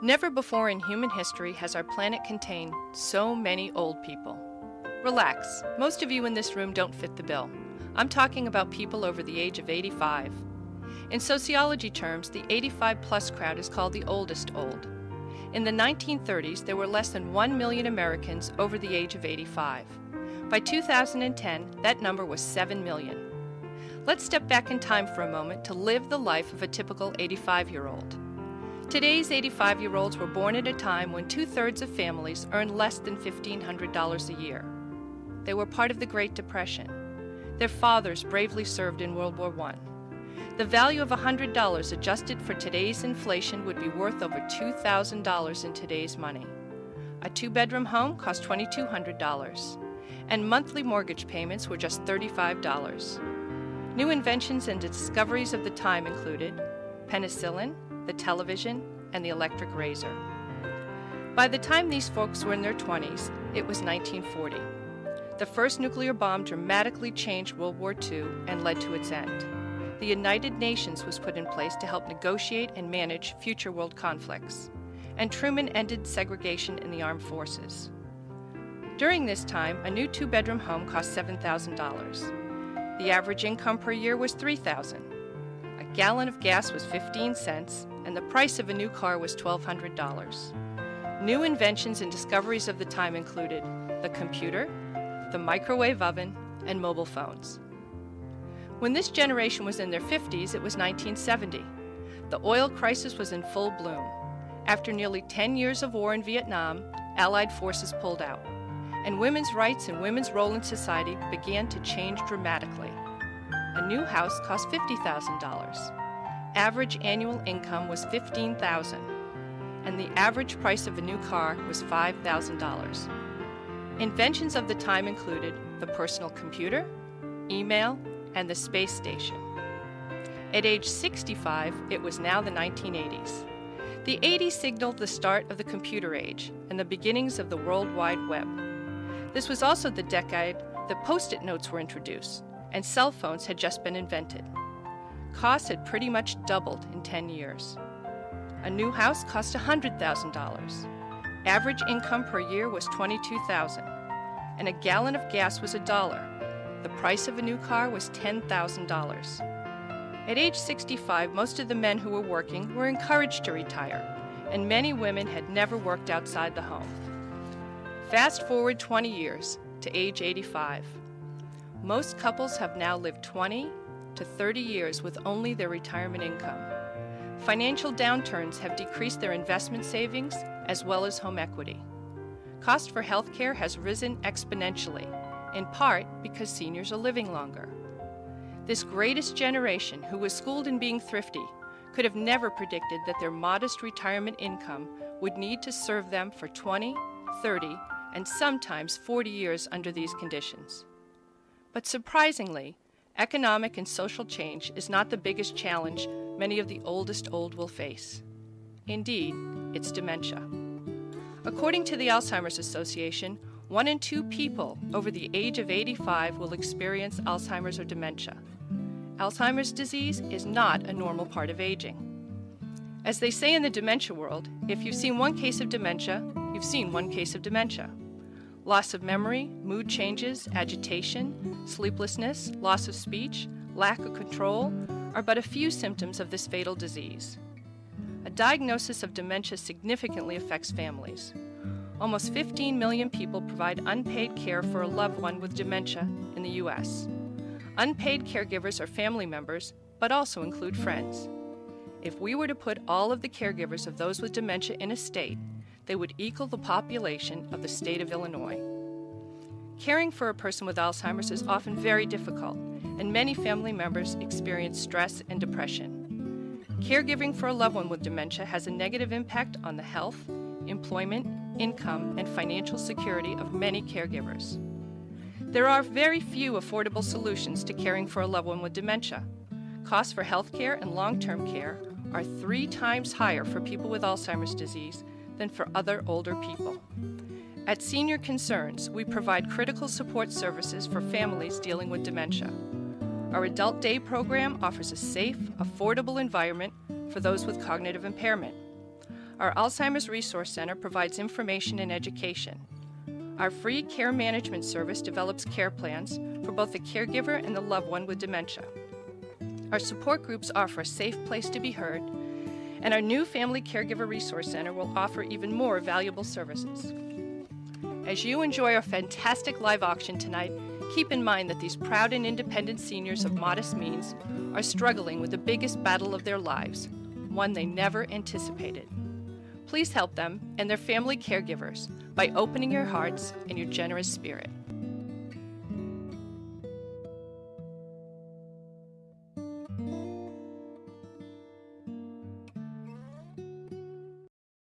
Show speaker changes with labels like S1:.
S1: Never before in human history has our planet contained so many old people. Relax, most of you in this room don't fit the bill. I'm talking about people over the age of 85. In sociology terms, the 85-plus crowd is called the oldest old. In the 1930s, there were less than 1 million Americans over the age of 85. By 2010, that number was 7 million. Let's step back in time for a moment to live the life of a typical 85-year-old. Today's 85-year-olds were born at a time when two-thirds of families earned less than $1,500 a year. They were part of the Great Depression. Their fathers bravely served in World War I. The value of $100 adjusted for today's inflation would be worth over $2,000 in today's money. A two-bedroom home cost $2,200, and monthly mortgage payments were just $35. New inventions and discoveries of the time included penicillin, the television, and the electric razor. By the time these folks were in their 20s, it was 1940. The first nuclear bomb dramatically changed World War II and led to its end. The United Nations was put in place to help negotiate and manage future world conflicts, and Truman ended segregation in the armed forces. During this time, a new two-bedroom home cost $7,000. The average income per year was $3,000. A gallon of gas was 15 cents, and the price of a new car was $1,200. New inventions and discoveries of the time included the computer, the microwave oven, and mobile phones. When this generation was in their 50s, it was 1970. The oil crisis was in full bloom. After nearly 10 years of war in Vietnam, Allied forces pulled out, and women's rights and women's role in society began to change dramatically. A new house cost $50,000. Average annual income was $15,000, and the average price of a new car was $5,000. Inventions of the time included the personal computer, email, and the space station. At age 65, it was now the 1980s. The 80s signaled the start of the computer age and the beginnings of the World Wide Web. This was also the decade that Post-it notes were introduced, and cell phones had just been invented. Costs had pretty much doubled in 10 years. A new house cost $100,000. Average income per year was $22,000, and a gallon of gas was $1. The price of a new car was $10,000. At age 65, most of the men who were working were encouraged to retire, and many women had never worked outside the home. Fast forward 20 years to age 85. Most couples have now lived 20 to 30 years with only their retirement income. Financial downturns have decreased their investment savings as well as home equity. Cost for health care has risen exponentially, in part because seniors are living longer. This greatest generation, who was schooled in being thrifty, could have never predicted that their modest retirement income would need to serve them for 20, 30, and sometimes 40 years under these conditions. But surprisingly, economic and social change is not the biggest challenge many of the oldest old will face. Indeed, it's dementia. According to the Alzheimer's Association, 1 in 2 people over the age of 85 will experience Alzheimer's or dementia. Alzheimer's disease is not a normal part of aging. As they say in the dementia world, if you've seen one case of dementia, you've seen one case of dementia. Loss of memory, mood changes, agitation, sleeplessness, loss of speech, lack of control are but a few symptoms of this fatal disease. A diagnosis of dementia significantly affects families. Almost 15 million people provide unpaid care for a loved one with dementia in the U.S. Unpaid caregivers are family members, but also include friends. If we were to put all of the caregivers of those with dementia in a state, they would equal the population of the state of Illinois. Caring for a person with Alzheimer's is often very difficult, and many family members experience stress and depression. Caregiving for a loved one with dementia has a negative impact on the health, employment, income, and financial security of many caregivers. There are very few affordable solutions to caring for a loved one with dementia. Costs for health care and long-term care are 3 times higher for people with Alzheimer's disease than for other older people. At Senior Concerns, we provide critical support services for families dealing with dementia. Our Adult Day program offers a safe, affordable environment for those with cognitive impairment. Our Alzheimer's Resource Center provides information and education. Our free care management service develops care plans for both the caregiver and the loved one with dementia. Our support groups offer a safe place to be heard, and our new Family Caregiver Resource Center will offer even more valuable services. As you enjoy our fantastic live auction tonight, keep in mind that these proud and independent seniors of modest means are struggling with the biggest battle of their lives, one they never anticipated. Please help them and their family caregivers by opening your hearts and your generous spirit.